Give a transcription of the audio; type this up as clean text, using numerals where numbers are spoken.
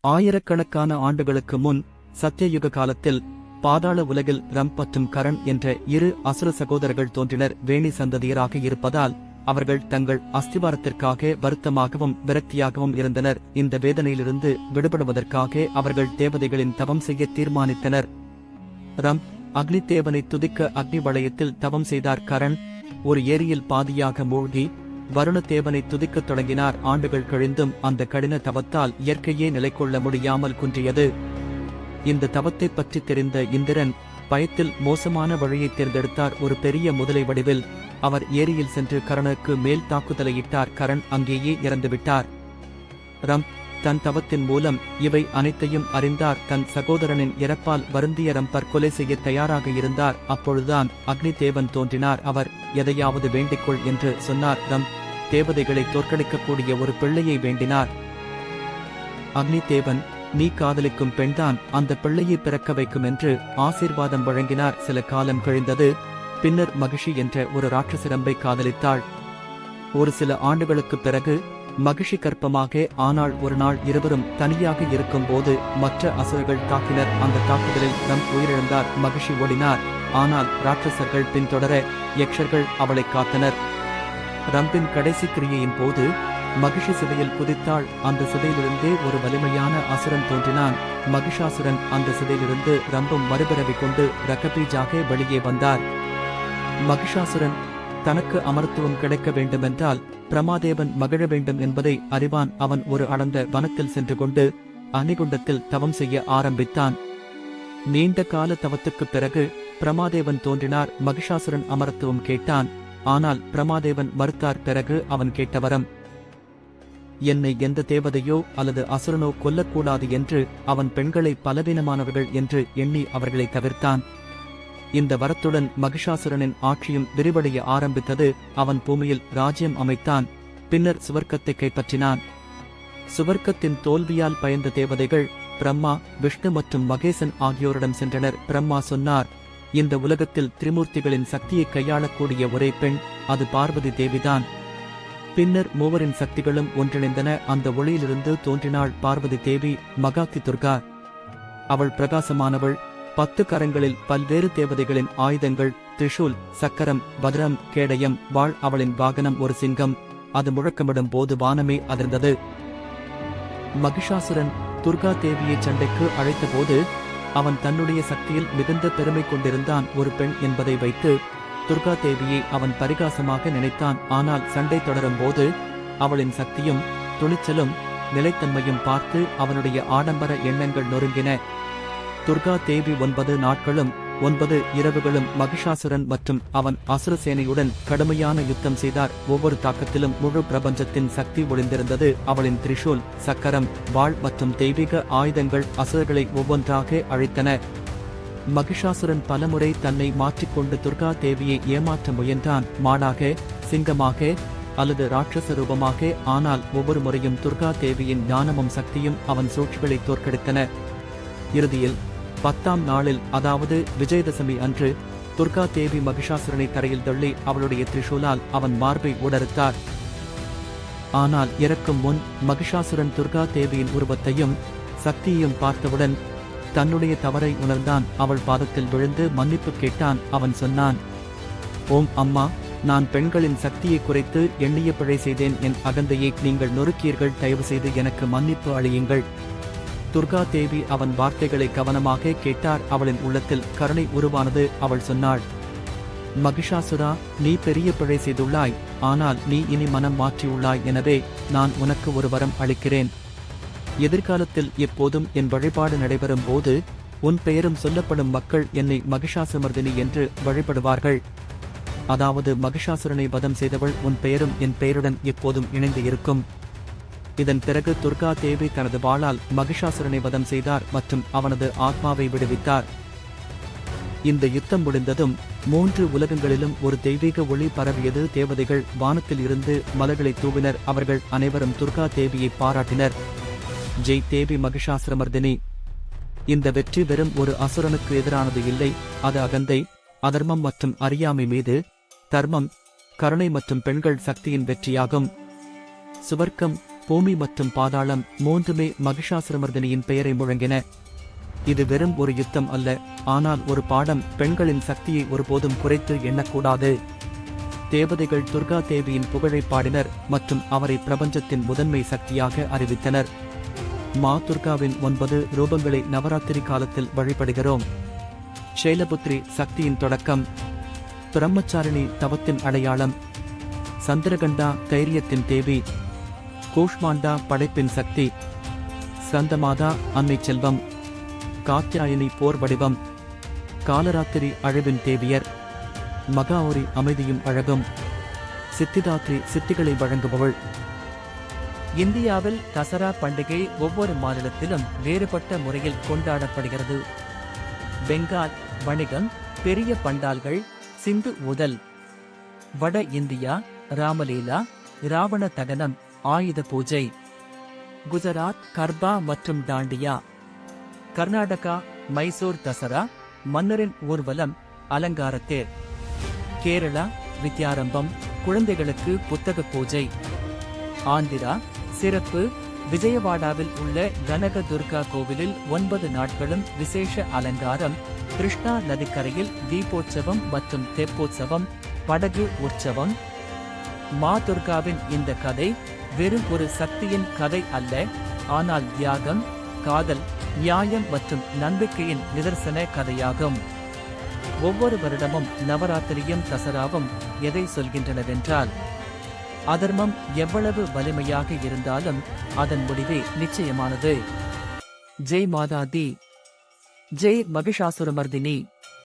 ஆயிரக்கணக்கான ஆண்டுகளுக்கு முன் சத்தியயுக காலத்தில் பாதாள உலகில் ரம் மற்றும் கரண் என்ற இரு அசுர சகோதரர்கள் தோன்றினர். வேணி சந்ததியராக இருப்பதால் அவர்கள் தங்கள் அஸ்திவாரத்திற்காக வருத்தமாகவும் விரக்தியாகவும் இருந்தனர். இந்த வேதனையிலிருந்து விடுபடுவதற்காக அவர்கள் தேவதைகளின் தவம் செய்ய தீர்மானித்தனர். ரம் அக்னி தேவனை துதிக்க அக்னி வளையத்தில் தவம் செய்தார். கரண் ஒரு ஏரியில் பாதியாக மூழ்கி வருண தேவனை துதிக்கத் தொடங்கினார். ஆண்டுகள் கழிந்தும் அந்த கடின தவத்தால் இயற்கையே நிலைக்கொள்ள முடியாமல் குன்றியது. இந்த தவத்தை பற்றி தெரிந்த இந்திரன் பயத்தில் மோசமான வழியை தேர்ந்தெடுத்தார். ஒரு பெரிய முதலை வடிவில் அவர் ஏரியில் சென்று கரணுக்கு மேல் தாக்குதலையிட்டார். கரண் அங்கேயே இறந்துவிட்டார். ரம் தன் தவத்தின் மூலம் இவை அனைத்தையும் அறிந்தார். தன் சகோதரனின் இறப்பால் வருந்திய ரம் தற்கொலை செய்ய தயாராக இருந்தார். அப்பொழுதுதான் அக்னி தேவன் தோன்றினார். அவர் எதையாவது வேண்டிக்கொள் என்று சொன்னார். ரம் தேவதைகளை தோற்கடிக்கக்கூடிய ஒரு பிள்ளையை வேண்டினார். அக்னி தேவன் நீ காதலிக்கும் பெண்தான் அந்த பிள்ளையை பிறக்க வைக்கும் என்று ஆசீர்வாதம் வழங்கினார். சில காலம் கழிந்தது. பின்னர் மகிஷி என்ற ஒரு ராட்சசிரம்பை காதலித்தாள். ஒரு சில ஆண்டுகளுக்குப் பிறகு மகிஷி கற்பமாக ஆனால் ஒரு நாள் இருவரும் தனியாக இருக்கும் போது மற்ற அசுரர்கள் தாக்கினர். அந்த தாக்குதலில் ரம் உயிரிழந்தார். மகிஷி ஓடினார். ஆனால் ராட்சசர்கள் பின்தொடர யக்ஷர்கள் அவளை காத்தனர். ரம்பின் கடைசி கிரியையின் போது மகிஷி சிதையில் குதித்தாள். அந்த சிதையிலிருந்தே ஒரு வலிமையான அசுரன் தோன்றினான். மகிஷாசுரன் அந்த சிதையிலிருந்து ரம்பும் மறுபிறவி கொண்டு ரகபீஜாக வெளியே வந்தார். மகிஷாசுரன் தனக்கு அமரத்துவம் கிடைக்க வேண்டுமென்றால் பிரமாதேவன் மகிழ வேண்டும் என்பதை அறிவான். அவன் ஒரு அடர்ந்த வனத்தில் சென்று கொண்டு அணிகுண்டத்தில் தவம் செய்ய ஆரம்பித்தான். நீண்ட கால தவத்துக்குப் பிறகு பிரமாதேவன் தோன்றினார். மகிஷாசுரன் அமரத்துவம் கேட்டான். ஆனால் பிரமாதேவன் மறுத்தார். பிறகு அவன் கேட்ட வரம், என்னை எந்த தேவதையோ அல்லது அசுரனோ கொல்லக்கூடாது என்று அவன் பெண்களை பலவீனமானவர்கள் என்று எண்ணி அவர்களை தவிர்த்தான். இந்த வரத்துடன் மகிஷாசுரனின் ஆட்சியும் விரிவடைய ஆரம்பித்தது. அவன் பூமியில் ராஜ்யம் அமைத்தான். பின்னர் சுவர்க்கத்தை கைப்பற்றினான். சுவர்க்கத்தின் தோல்வியால் பயந்த தேவதைகள் பிரம்மா, விஷ்ணு மற்றும் மகேசன் ஆகியோரிடம் சென்றனர். பிரம்மா சொன்னார், இந்த உலகத்தில் திரிமூர்த்திகளின் சக்தியை கையாளக்கூடிய ஒரே பெண் அது பார்வதி தேவிதான். பின்னர் மூவரின் சக்திகளும் ஒன்றிணைந்தன. அந்த ஒளியிலிருந்து தோன்றினாள் பார்வதி தேவி, மகாத்தி துர்கா. அவள் பிரகாசமானவள். 10 கரங்களில் பல்வேறு தேவதைகளின் ஆயுதங்கள், திரிஷூல், சக்கரம், பத்ரம், கேடயம், வாள். அவளின் வாகனம் ஒரு சிங்கம். அது முழக்கமிடும் போது வானமே அதிர்ந்தது. மகிஷாசுரன் துர்கா தேவியை சண்டைக்கு அழைத்தபோது அவன் தன்னுடைய சக்தியில் மிகுந்த பெருமை கொண்டிருந்தான். ஒரு பெண் என்பதை வைத்து துர்கா தேவியை அவன் பரிகாசமாக நினைத்தான். ஆனால் சண்டை தொடரும் போது அவளின் சக்தியும் துணிச்சலும் நிலைத்தன்மையும் பார்த்து அவனுடைய ஆடம்பர எண்ணங்கள் நொறுங்கின. துர்கா தேவி 9 நாட்களும் 9 இரவுகளும் மகிஷாசுரன் மற்றும் அவன் அசுரசேனையுடன் கடுமையான யுத்தம் செய்தார். ஒவ்வொரு தாக்கத்திலும் முழு பிரபஞ்சத்தின் சக்தி ஒளிந்திருந்தது. அவளின் திரிஷூல், சக்கரம், வாள் மற்றும் தெய்வீக ஆயுதங்கள் அசுரர்களை ஒவ்வொன்றாக அழித்தன. மகிஷாசுரன் பலமுறை தன்னை மாற்றிக்கொண்டு துர்கா தேவியை ஏமாற்ற முயன்றான். மாடாக, சிங்கமாக அல்லது ராட்சச ரூபமாக. ஆனால் ஒவ்வொரு முறையும் துர்கா தேவியின் ஞானமும் சக்தியும் அவன் சூழ்ச்சிகளை தோற்கடித்தன. இறுதியில் 10ஆம் நாளில், அதாவது விஜயதசமி அன்று, துர்கா தேவி மகிஷாசுரனை தரையில் தள்ளி அவளுடைய திரிஷூலால் அவன் மார்பை உடறுத்தார். ஆனால் இறக்கும் முன் மகிஷாசுரன் துர்கா தேவியின் உருவத்தையும் சக்தியையும் பார்த்தவுடன் தன்னுடைய தவறை உணர்ந்தான். அவள் பாதத்தில் விழுந்து மன்னிப்பு கேட்டான். அவன் சொன்னான், ஓம் அம்மா, நான் பெண்களின் சக்தியை குறைத்து எண்ணிய பிழை செய்தேன். என் அகந்தையை நீங்கள் நொறுக்கியீர்கள். தயவு செய்து எனக்கு மன்னிப்பு அளியுங்கள். துர்கா தேவி அவன் வார்த்தைகளை கவனமாக கேட்டார். அவளின் உள்ளத்தில் கருணை உருவானது. அவள் சொன்னாள், மகிஷாசுரா, நீ பெரிய பிழை செய்துள்ளாய். ஆனால் நீ இனி மனம் மாற்றியுள்ளாய். எனவே நான் உனக்கு ஒரு வரம் அளிக்கிறேன். எதிர்காலத்தில் எப்போதும் என் வழிபாடு நடைபெறும் போது உன் பெயரும் சொல்லப்படும் மக்கள் என்னை மகிஷாசுமர்தினி என்று வழிபடுவார்கள். அதாவது மகிஷாசுரனை வதம் செய்தவள் உன் பெயரும் என் பெயருடன் எப்போதும் இணைந்து இருக்கும். இதன் பிறகு துர்கா தேவி தனது வாளால் மகிஷாசுரனை வதம் செய்தார் மற்றும் அவனது ஆத்மாவை விடுவித்தார். இந்த யுத்தம் முடிந்ததும் 3 உலகங்களிலும் ஒரு தெய்வீக ஒளி பரவியது. தேவதைகள் வானத்தில் இருந்து மலர்களை தூவினர். அவர்கள் அனைவரும் துர்கா தேவியை பாராட்டினர். ஜெய் தேவி மகிஷாசுரமர்தினி. இந்த வெற்றி வெறும் ஒரு அசுரனுக்கு எதிரானது இல்லை. அது அகந்தை, அதர்மம் மற்றும் அறியாமை மீது தர்மம், கருணை மற்றும் பெண்கள் சக்தியின் வெற்றியாகும். சுவர்க்கம் பூமி மற்றும் பாதாளம் மூன்றுமே மகிஷாசுரமர்தினியின் பெயரை முழங்கின. இது வெறும் ஒரு யுத்தம் அல்ல, ஆனால் ஒரு பாடம். பெண்களின் சக்தியை ஒருபோதும் குறைத்து எண்ணக்கூடாது. தேவதைகள் துர்கா தேவியின் புகழை பாடினர் மற்றும் அவரை பிரபஞ்சத்தின் முதன்மை சக்தியாக அறிவித்தனர். மா துர்காவின் 9 ரூபங்களை நவராத்திரி காலத்தில் வழிபடுகிறோம். ஷைலபுத்ரி சக்தியின் தொடக்கம், பிரம்மச்சாரிணி தவத்தின் அடையாளம், சந்திரகண்டா தைரியத்தின் தேவி, கூஷ்மாண்டா படைப்பின் சக்தி, ஸ்கந்தமாதா அன்னை செல்வம், காத்யாயினி போர் வடிவம், காலராத்திரி அழிவின் தேவியர், மகாௌரி அமைதியும் அழகும், சித்திதாத்ரி சித்திகளை வழங்குபவள். இந்தியாவில் தசரா பண்டிகை ஒவ்வொரு மாநிலத்திலும் வேறுபட்ட முறையில் கொண்டாடப்படுகிறது. பெங்கால் வணிகம், பெரிய பண்டால்கள், சிந்து ஊதல். வட இந்தியா ராமலீலா, ராவண தகனம், ஆயுத பூஜை. குஜராத் கர்பா மற்றும் டாண்டியா. கர்நாடகா மைசூர் தசரா, மன்னரின் ஊர்வலம், அலங்காரத்தேர். கேரளா வித்யாரம்பம், குழந்தைகளுக்கு புத்தக பூஜை. ஆந்திரா சிறப்பு, விஜயவாடாவில் உள்ள கனக துர்கா கோவிலில் 9 நாட்களும் விசேஷ அலங்காரம். கிருஷ்ணா நதிக்கரையில் தீபோற்சவம் மற்றும் தெப்போற்சவம், படகு உற்சவம். மா துர்காவின் இந்த கதை வெறும் ஒரு சக்தியின் கதை அல்ல, ஆனால் தியாகம், காதல், நியாயம் மற்றும் நம்பிக்கையின் நிதர்சன கதையாகும். ஒவ்வொரு வருடமும் நவராத்திரியும் தசராவும் எதை சொல்கின்றனவென்றால், அதர்மம் எவ்வளவு வலிமையாக இருந்தாலும் அதன் முடிவே நிச்சயமானது. ஜெய் மாதா தி, ஜெய் மகிஷாசுரமர்தினி.